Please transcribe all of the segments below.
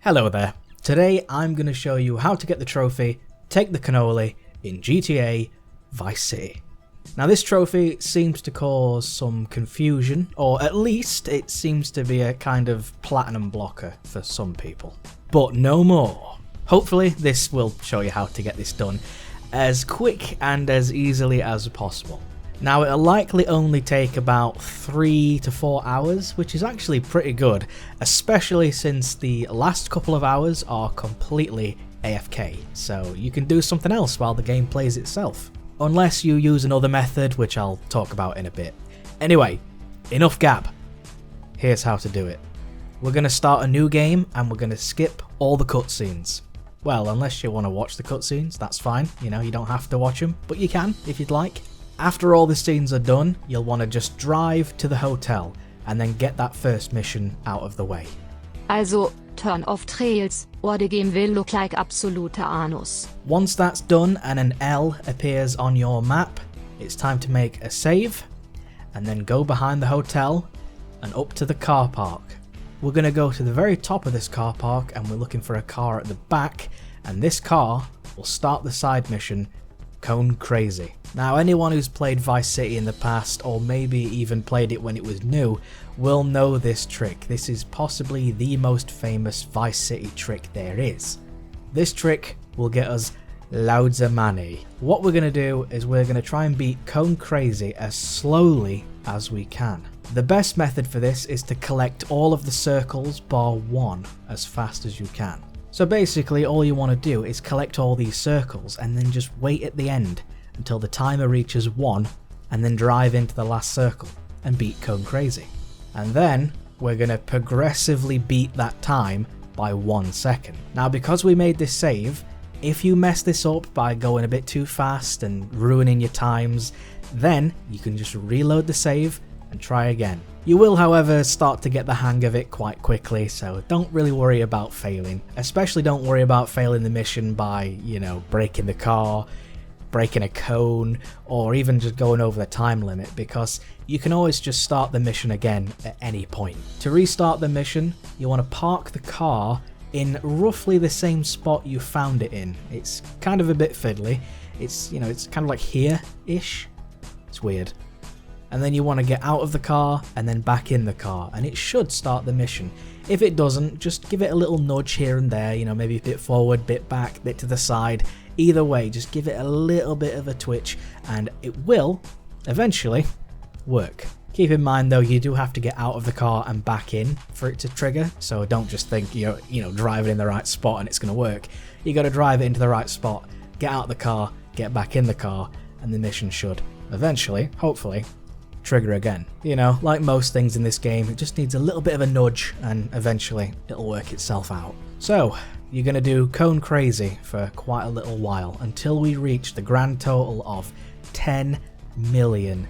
Hello there. Today I'm going to show you how to get the trophy, Take the Cannoli in GTA Vice City. Now this trophy seems to cause some confusion, or at least it seems to be a kind of platinum blocker for some people. But no more. Hopefully this will show you how to get this done as quick and as easily as possible. Now it'll likely only take about 3 to 4 hours, which is actually pretty good, especially since the last couple of hours are completely AFK, so you can do something else while the game plays itself. Unless you use another method, which I'll talk about in a bit. Anyway, enough gab. Here's how to do it. We're going to start a new game and we're going to skip all the cutscenes. Well, unless you want to watch the cutscenes, that's fine, you don't have to watch them, but you can if you'd like. After all the scenes are done, you'll want to just drive to the hotel and then get that first mission out of the way. Also, turn off trails, or the game will look like absolute anus. Once that's done and an L appears on your map, it's time to make a save and then go behind the hotel and up to the car park. We're going to go to the very top of this car park and we're looking for a car at the back, and this car will start the side mission, Cone Crazy. Now anyone who's played Vice City in the past, or maybe even played it when it was new, will know this trick. This is possibly the most famous Vice City trick there is. This trick will get us loads of money. What we're going to do is we're going to try and beat Cone Crazy as slowly as we can. The best method for this is to collect all of the circles bar one as fast as you can. So basically all you want to do is collect all these circles and then just wait at the end until the timer reaches 1 and then drive into the last circle and beat Cone Crazy. And then we're going to progressively beat that time by 1 second. Now because we made this save, if you mess this up by going a bit too fast and ruining your times, then you can just reload the save and try again. You will, however, start to get the hang of it quite quickly, so don't really worry about failing. Especially don't worry about failing the mission by, breaking the car, breaking a cone, or even just going over the time limit, because you can always just start the mission again at any point. To restart the mission, you want to park the car in roughly the same spot you found it in. It's kind of a bit fiddly. It's kind of like here-ish. It's weird. And then you want to get out of the car and then back in the car, and it should start the mission. If it doesn't, just give it a little nudge here and there, maybe a bit forward, bit back, bit to the side. Either way, just give it a little bit of a twitch and it will eventually work. Keep in mind though, you do have to get out of the car and back in for it to trigger, so don't just think you're driving in the right spot and it's going to work. You got to drive it into the right spot, get out of the car, get back in the car, and the mission should eventually, hopefully, trigger again. Like most things in this game, it just needs a little bit of a nudge and eventually it'll work itself out. So you're going to do Cone Crazy for quite a little while until we reach the grand total of $10 million.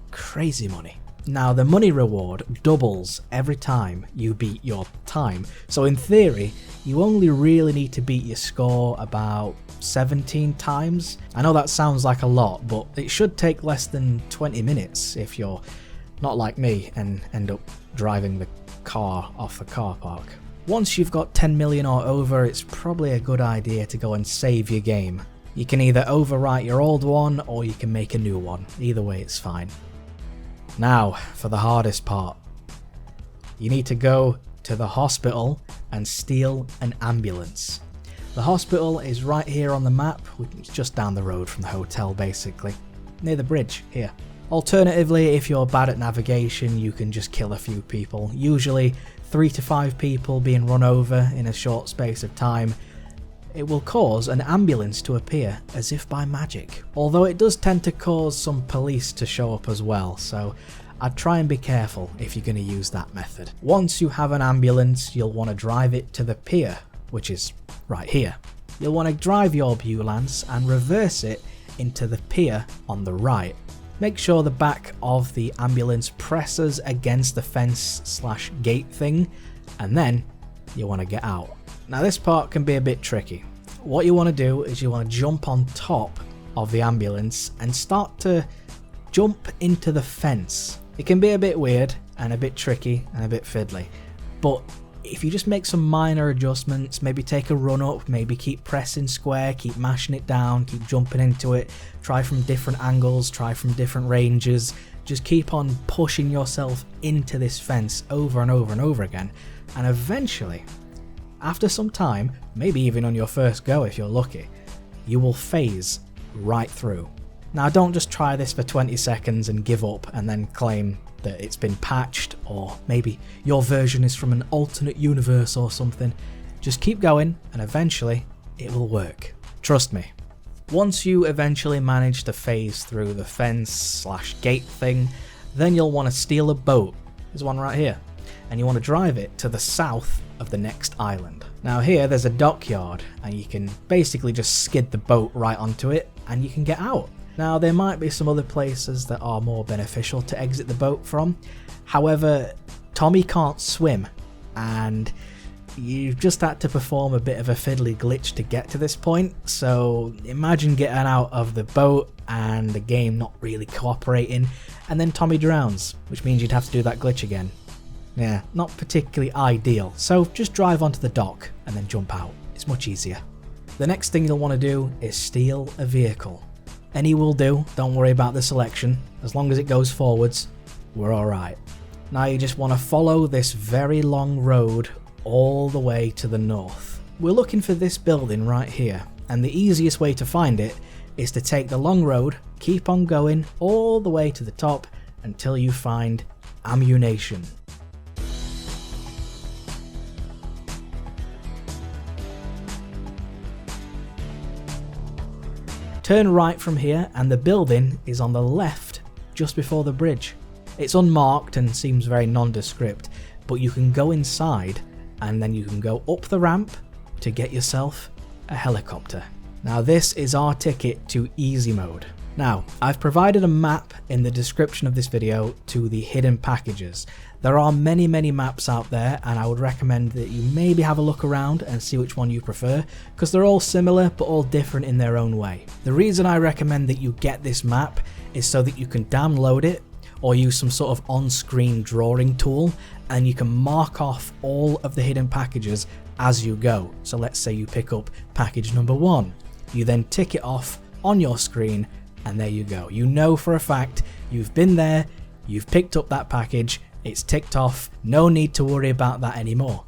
Crazy money. Now the money reward doubles every time you beat your time, so in theory you only really need to beat your score about 17 times. I know that sounds like a lot, but it should take less than 20 minutes if you're not like me and end up driving the car off the car park. Once you've got 10 million or over, it's probably a good idea to go and save your game. You can either overwrite your old one or you can make a new one. Either way it's fine. Now for the hardest part. You need to go to the hospital and steal an ambulance. The hospital is right here on the map, it's just down the road from the hotel basically, near the bridge here. Alternatively, if you're bad at navigation, you can just kill a few people, usually 3 to 5 people being run over in a short space of time. It will cause an ambulance to appear as if by magic, although it does tend to cause some police to show up as well, so I'd try and be careful if you're going to use that method. Once you have an ambulance, you'll want to drive it to the pier, which is right here. You'll want to drive your ambulance and reverse it into the pier on the right. Make sure the back of the ambulance presses against the fence/gate thing, and then you want to get out. Now this part can be a bit tricky. What you want to do is you want to jump on top of the ambulance and start to jump into the fence. It can be a bit weird and a bit tricky and a bit fiddly, but if you just make some minor adjustments, maybe take a run up, maybe keep pressing square, keep mashing it down, keep jumping into it, try from different angles, try from different ranges, just keep on pushing yourself into this fence over and over and over again, and eventually, after some time, maybe even on your first go if you're lucky, you will phase right through. Now don't just try this for 20 seconds and give up and then claim that it's been patched, or maybe your version is from an alternate universe or something. Just keep going and eventually it will work. Trust me. Once you eventually manage to phase through the fence / gate thing, then you'll want to steal a boat. There's one right here. And you want to drive it to the south of the next island. Now here there's a dockyard and you can basically just skid the boat right onto it and you can get out. Now there might be some other places that are more beneficial to exit the boat from, however Tommy can't swim and you've just had to perform a bit of a fiddly glitch to get to this point, so imagine getting out of the boat and the game not really cooperating and then Tommy drowns, which means you'd have to do that glitch again. Yeah, not particularly ideal, so just drive onto the dock and then jump out, it's much easier. The next thing you'll want to do is steal a vehicle. Any will do, don't worry about the selection, as long as it goes forwards, we're alright. Now you just want to follow this very long road all the way to the north. We're looking for this building right here, and the easiest way to find it is to take the long road, keep on going all the way to the top until you find ammunition. Turn right from here and the building is on the left just before the bridge. It's unmarked and seems very nondescript, but you can go inside and then you can go up the ramp to get yourself a helicopter. Now this is our ticket to easy mode. Now I've provided a map in the description of this video to the hidden packages. There are many maps out there and I would recommend that you maybe have a look around and see which one you prefer, because they're all similar but all different in their own way. The reason I recommend that you get this map is so that you can download it or use some sort of on-screen drawing tool and you can mark off all of the hidden packages as you go. So let's say you pick up package number 1, you then tick it off on your screen and there you go. You know for a fact you've been there, you've picked up that package, it's ticked off, no need to worry about that anymore.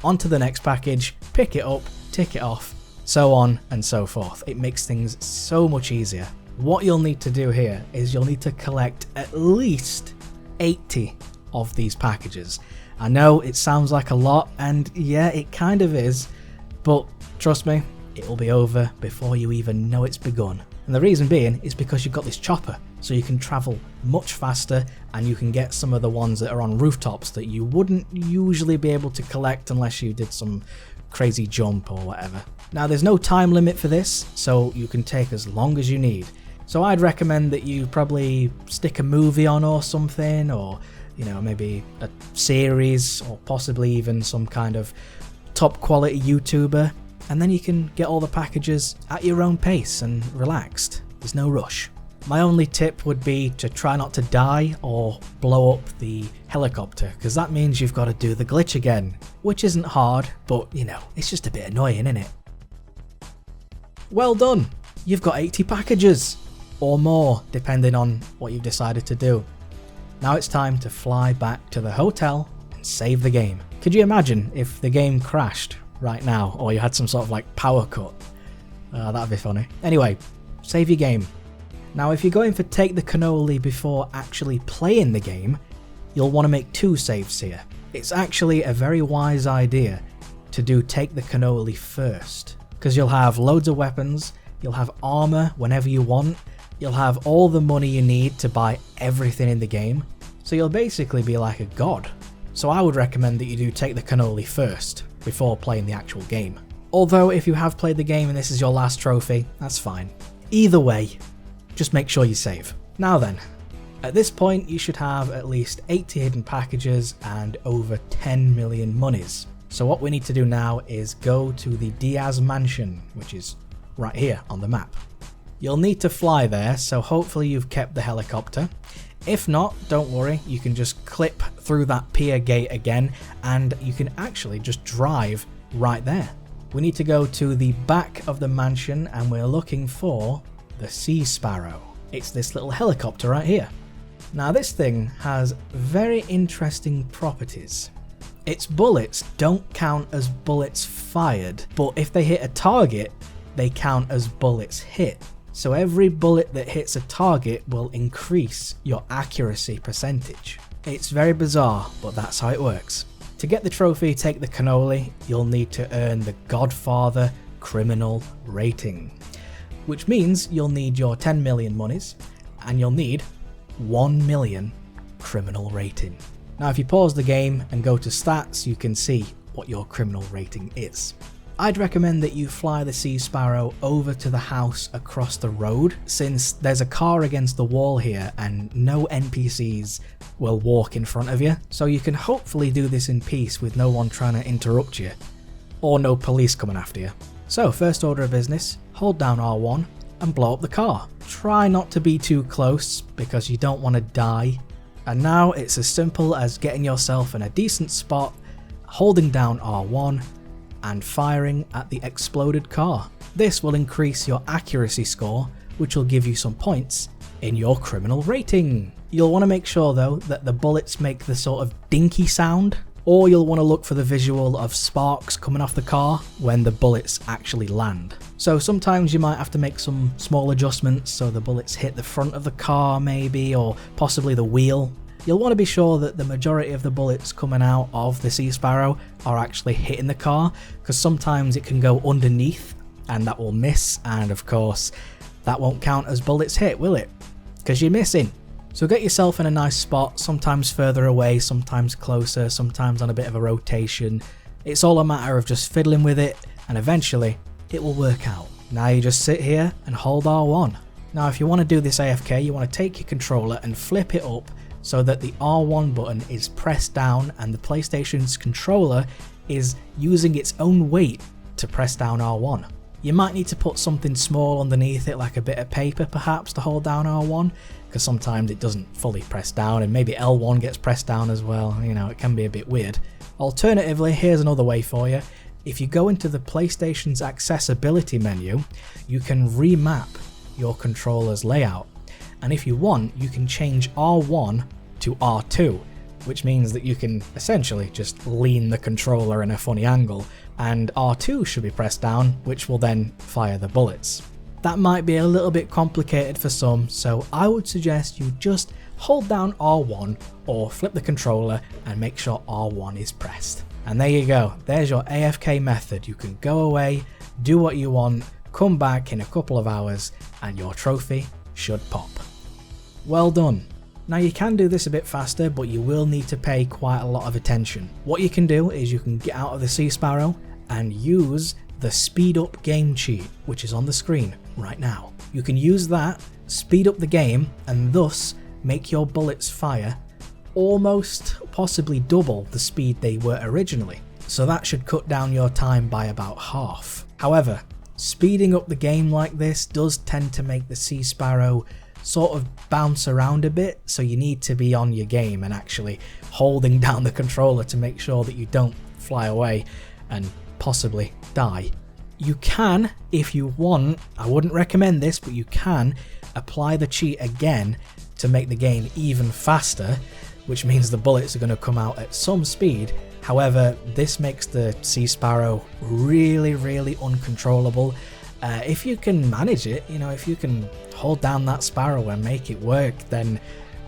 On to the next package, pick it up, tick it off, so on and so forth. It makes things so much easier. What you'll need to do here is you'll need to collect at least 80 of these packages. I know it sounds like a lot, and yeah, it kind of is, but trust me, it will be over before you even know it's begun. And the reason being is because you've got this chopper, so you can travel much faster and you can get some of the ones that are on rooftops that you wouldn't usually be able to collect unless you did some crazy jump or whatever. Now there's no time limit for this, so you can take as long as you need. So I'd recommend that you probably stick a movie on or something, or you know, maybe a series or possibly even some kind of top quality YouTuber, and then you can get all the packages at your own pace and relaxed. There's no rush. My only tip would be to try not to die or blow up the helicopter, because that means you've got to do the glitch again, which isn't hard, but you know, it's just a bit annoying, isn't it? Well done! You've got 80 packages, or more, depending on what you've decided to do. Now it's time to fly back to the hotel and save the game. Could you imagine if the game crashed right now, or you had some sort of like power cut? That'd be funny. Anyway, save your game. Now if you're going for take the cannoli before actually playing the game, you'll want to make 2 saves here. It's actually a very wise idea to do take the cannoli first, because you'll have loads of weapons, you'll have armor whenever you want, you'll have all the money you need to buy everything in the game, so you'll basically be like a god. So I would recommend that you do take the cannoli first, before playing the actual game. Although if you have played the game and this is your last trophy, that's fine. Either way, just make sure you save. Now then, at this point you should have at least 80 hidden packages and over 10 million monies. So what we need to do now is go to the Diaz mansion, which is right here on the map. You'll need to fly there, so hopefully you've kept the helicopter. If not, don't worry, you can just clip through that pier gate again and you can actually just drive right there. We need to go to the back of the mansion and we're looking for the Sea Sparrow. It's this little helicopter right here. Now this thing has very interesting properties. Its bullets don't count as bullets fired, but if they hit a target, they count as bullets hit. So every bullet that hits a target will increase your accuracy percentage. It's very bizarre, but that's how it works. To get the trophy, take the cannoli, you'll need to earn the Godfather criminal rating, which means you'll need your 10 million monies and you'll need 1 million criminal rating. Now if you pause the game and go to stats, you can see what your criminal rating is. I'd recommend that you fly the Sea Sparrow over to the house across the road, since there's a car against the wall here and no NPCs will walk in front of you, so you can hopefully do this in peace with no one trying to interrupt you, or no police coming after you. So first order of business, hold down R1 and blow up the car. Try not to be too close because you don't want to die. And now it's as simple as getting yourself in a decent spot, holding down R1 and firing at the exploded car. This will increase your accuracy score, which will give you some points in your criminal rating. You'll want to make sure though that the bullets make the sort of dinky sound, or you'll want to look for the visual of sparks coming off the car when the bullets actually land. So sometimes you might have to make some small adjustments so the bullets hit the front of the car maybe, or possibly the wheel. You'll want to be sure that the majority of the bullets coming out of the Sea Sparrow are actually hitting the car, because sometimes it can go underneath and that will miss, and of course that won't count as bullets hit, will it? Because you're missing. So get yourself in a nice spot, sometimes further away, sometimes closer, sometimes on a bit of a rotation. It's all a matter of just fiddling with it and eventually it will work out. Now you just sit here and hold R1. Now if you want to do this AFK, you want to take your controller and flip it up so that the R1 button is pressed down and the PlayStation's controller is using its own weight to press down R1. You might need to put something small underneath it, like a bit of paper perhaps, to hold down R1, because sometimes it doesn't fully press down, and maybe L1 gets pressed down as well. You know, it can be a bit weird. Alternatively, here's another way for you. If you go into the PlayStation's accessibility menu, you can remap your controller's layout. And if you want, you can change R1 to R2, which means that you can essentially just lean the controller in a funny angle, and R2 should be pressed down, which will then fire the bullets. That might be a little bit complicated for some, so I would suggest you just hold down R1 or flip the controller and make sure R1 is pressed. And there you go, there's your AFK method. You can go away, do what you want, come back in a couple of hours, and your trophy should pop. Well done. Now you can do this a bit faster, but you will need to pay quite a lot of attention. What you can do is you can get out of the Sea Sparrow and use the speed up game cheat, which is on the screen right now. You can use that, speed up the game, and thus make your bullets fire almost, possibly double the speed they were originally. So that should cut down your time by about half. However, speeding up the game like this does tend to make the Sea Sparrow sort of bounce around a bit, so you need to be on your game and actually holding down the controller to make sure that you don't fly away and possibly die. You can, if you want, I wouldn't recommend this, but you can apply the cheat again to make the game even faster, which means the bullets are going to come out at some speed. However, this makes the Sea Sparrow really, really uncontrollable. If you can manage it, you know, if you can hold down that Sparrow and make it work, then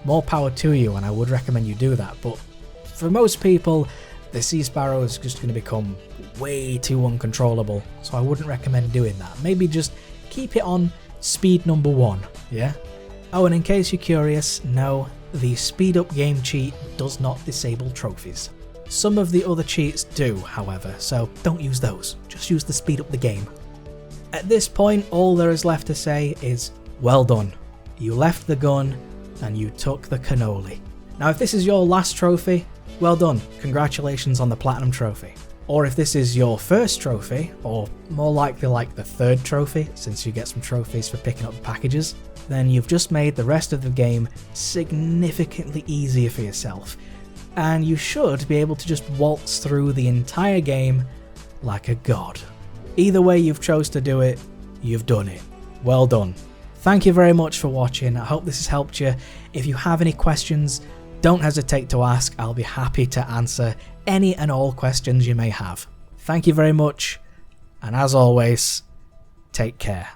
more power to you, and I would recommend you do that. But for most people, the Sea Sparrow is just going to become way too uncontrollable, so I wouldn't recommend doing that. Maybe just keep it on speed number 1, yeah? Oh, and in case you're curious, no, the speed up game cheat does not disable trophies. Some of the other cheats do, however, so don't use those, just use the speed up the game. At this point, all there is left to say is, well done. You left the gun and you took the cannoli. Now if this is your last trophy, well done, congratulations on the platinum trophy. Or if this is your first trophy, or more likely like the third trophy, since you get some trophies for picking up packages, then you've just made the rest of the game significantly easier for yourself, and you should be able to just waltz through the entire game like a god. Either way you've chose to do it, you've done it. Well done. Thank you very much for watching. I hope this has helped you. If you have any questions, don't hesitate to ask. I'll be happy to answer any and all questions you may have. Thank you very much, and as always, take care.